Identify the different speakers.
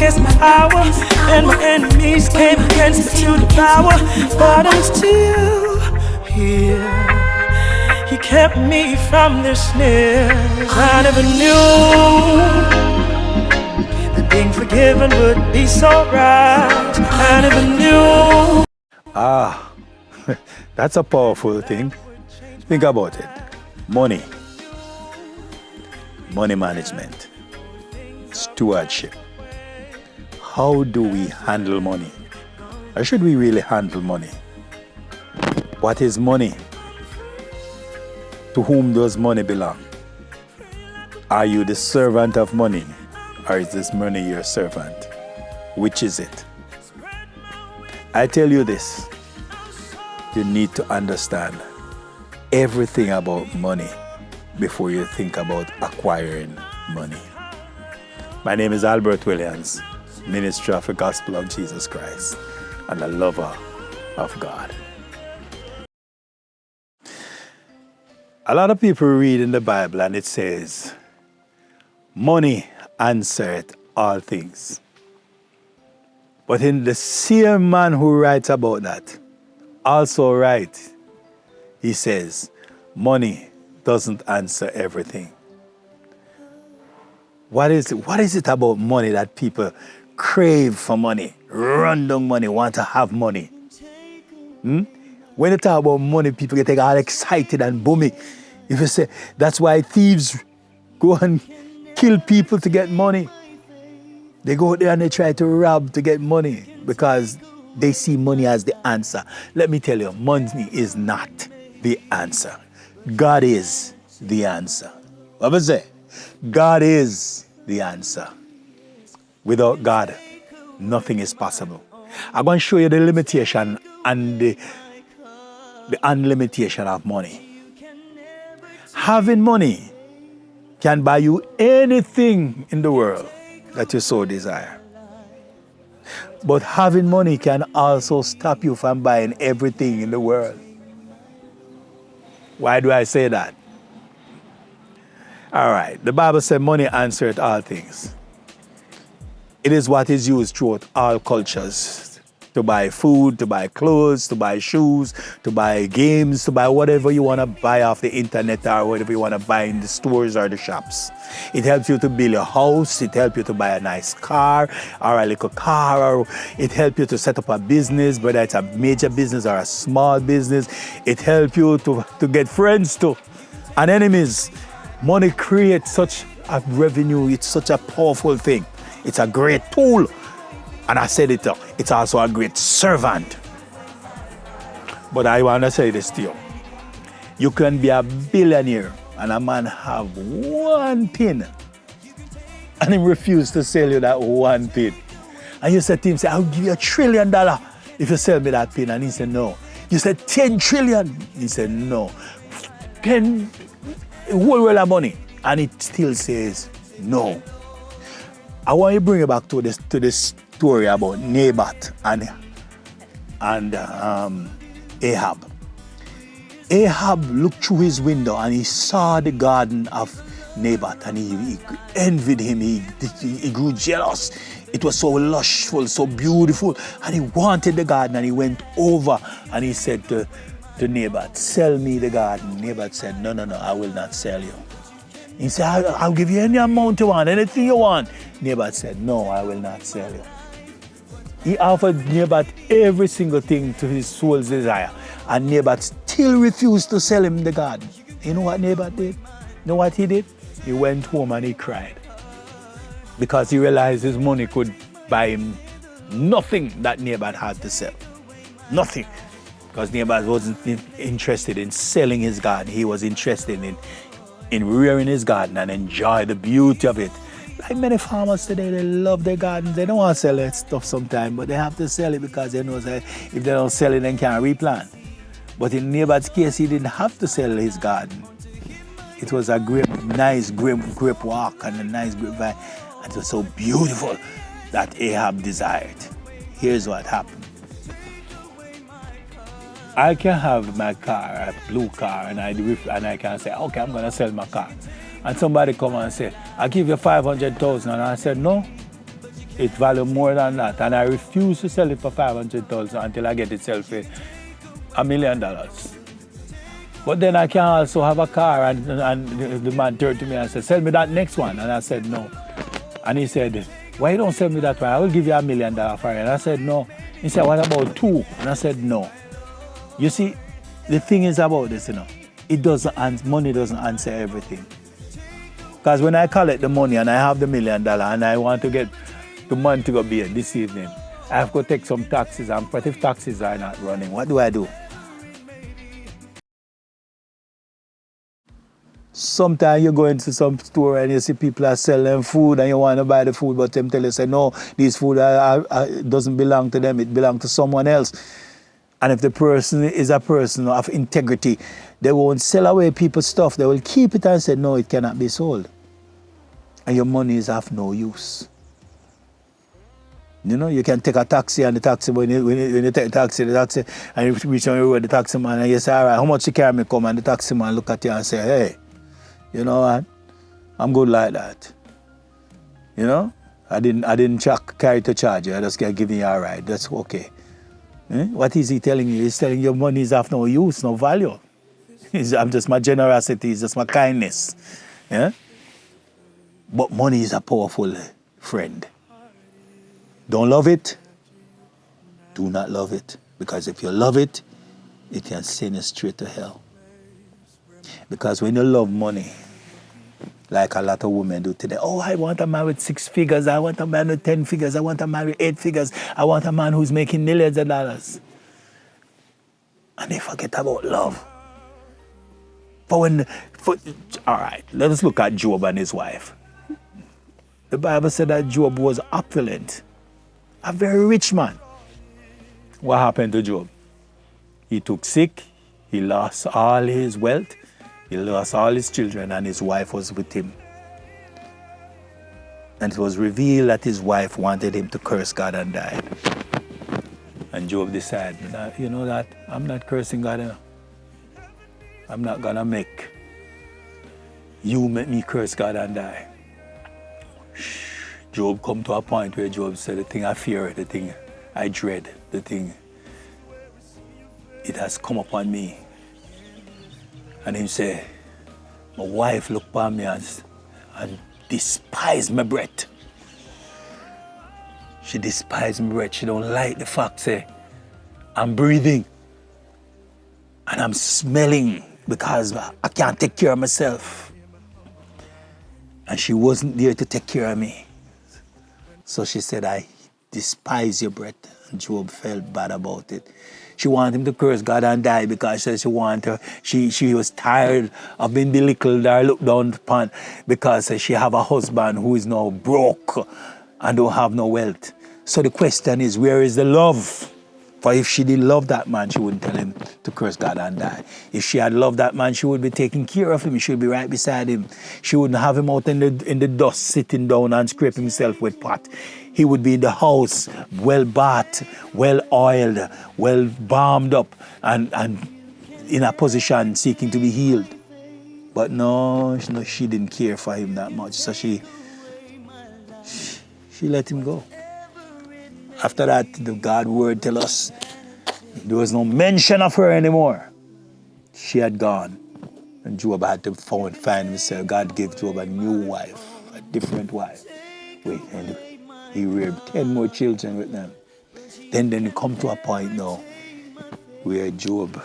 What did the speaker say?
Speaker 1: against my hour, and my enemies came against me to devour. But I'm still here. He kept me from their snares. I never knew that being forgiven would be so right. I never knew.
Speaker 2: Ah, that's a powerful thing. Think about it. Money management, stewardship. How do we handle money? Or should we really handle money? What is money? To whom does money belong? Are you the servant of money, or is this money your servant? Which is it? I tell you this, you need to understand everything about money before you think about acquiring money. My name is Albert Williams, minister of the gospel of Jesus Christ and a lover of God. A lot of people read in the Bible and it says, money answereth all things. But in the same man who writes about that, also writes, he says, money doesn't answer everything. What is it about money that people crave for money, run down money, want to have money? When you talk about money, people get all excited and boomy. If you say, that's why thieves go and kill people to get money. They go there and they try to rob to get money because they see money as the answer. Let me tell you, money is not the answer. God is the answer. What was it? God is the answer. Without God, nothing is possible. I'm going to show you the limitation and the unlimitation of money. Having money can buy you anything in the world that you so desire. But having money can also stop you from buying everything in the world. Why do I say that? All right, the Bible said money answereth all things. It is what is used throughout all cultures to buy food, to buy clothes, to buy shoes, to buy games, to buy whatever you want to buy off the internet or whatever you want to buy in the stores or the shops. It helps you to build a house, it helps you to buy a nice car or a little car, or it helps you to set up a business, whether it's a major business or a small business. It helps you to get friends too and enemies. Money creates such a revenue, it's such a powerful thing. It's a great tool. And I said it, it's also a great servant. But I want to say this to you. You can be a billionaire and a man have one pin and he refused to sell you that one pin. And you said to him, say, I'll give you $1 trillion if you sell me that pin. And he said, no. You said 10 trillion. He said, no. 10, a whole world of money. And it still says, no. I want you to bring it back to this story about Naboth and Ahab. Ahab looked through his window and he saw the garden of Naboth and he envied him. He grew jealous. It was so lushful, so beautiful, and he wanted the garden. And he went over and he said to Naboth, sell me the garden. Naboth said, no, I will not sell you. He said, I'll give you any amount you want, anything you want. Naboth said, no, I will not sell you. He offered Naboth every single thing to his soul's desire. And Naboth still refused to sell him the garden. You know what Naboth did? You know what he did? He went home and he cried. Because he realized his money could buy him nothing that Naboth had to sell. Nothing. Because Naboth wasn't interested in selling his garden. He was interested in rearing his garden and enjoy the beauty of it. Like many farmers today, they love their gardens. They don't want to sell that stuff sometimes, but they have to sell it because they know that if they don't sell it, they can't replant. But in Naboth's case, he didn't have to sell his garden. It was a nice grape walk and a nice grapevine. And it was so beautiful that Ahab desired. Here's what happened. I can have my car, a blue car, and I can say, okay, I'm going to sell my car. And somebody come and say, I'll give you 500,000. And I said, no, It valued more than that. And I refuse to sell it for 500,000 until I get it sold for $1 million. But then I can also have a car, and the man turned to me and said, sell me that next one. And I said, no. And he said, why you don't sell me that one? I will give you $1 million for it. And I said, no. He said, what about 2? And I said, no. You see, the thing is about this, you know, money doesn't answer everything. Because when I collect the money and I have the $1 million and I want to get the money to go bed this evening, I have to take some taxes, and what if taxes are not running? What do I do? Sometimes you go into some store and you see people are selling food and you want to buy the food, but them tell you, say, no, this food doesn't belong to them, it belongs to someone else. And if the person is a person of integrity, they won't sell away people's stuff. They will keep it and say, no, it cannot be sold. And your money is of no use. You know, you can take a taxi, and the taxi, when you take a taxi, and you reach on your road, the taxi man, and you say, all right, how much you carry me come? And the taxi man look at you and say, hey, you know what? I'm good like that. You know? I didn't carry to charge you. I just giving you a ride. That's okay. What is he telling you? He's telling you money is of no use, no value. I'm just my generosity, it's just my kindness. Yeah? But money is a powerful friend. Don't love it. Do not love it. Because if you love it, it can send you straight to hell. Because when you love money, like a lot of women do today, oh, I want a man with 6 figures, I want a man with 10 figures, I want a man with 8 figures, I want a man who's making millions of dollars. And they forget about love. All right, let us look at Job and his wife. The Bible said that Job was opulent, a very rich man. What happened to Job? He took sick, he lost all his wealth, he lost all his children, and his wife was with him. And it was revealed that his wife wanted him to curse God and die. And Job decided, you know that, I'm not cursing God enough. I'm not gonna make you make me curse God and die. Job come to a point where Job said, the thing I fear, the thing I dread, the thing, it has come upon me. And him say, my wife look upon me and despise my breath. She despise my breath. She don't like the fact, say, I'm breathing and I'm smelling because I can't take care of myself. And she wasn't there to take care of me. So she said, I despise your breath. And Job felt bad about it. She wanted him to curse God and die because she was tired of being belittled or looked down upon because she have a husband who is now broke and don't have no wealth. So the question is, where is the love? For if she didn't love that man, she wouldn't tell him to curse God and die. If she had loved that man, she would be taking care of him. She would be right beside him. She wouldn't have him out in the dust, sitting down and scraping himself with pot. He would be in the house, well bathed, well oiled, well balmed up, and in a position seeking to be healed. But no, she didn't care for him that much. So she let him go. After that, the God word tell us there was no mention of her anymore. She had gone. And Job had to find himself. God gave Job a new wife, a different wife. And he reared 10 more children with them. Then you come to a point now where Job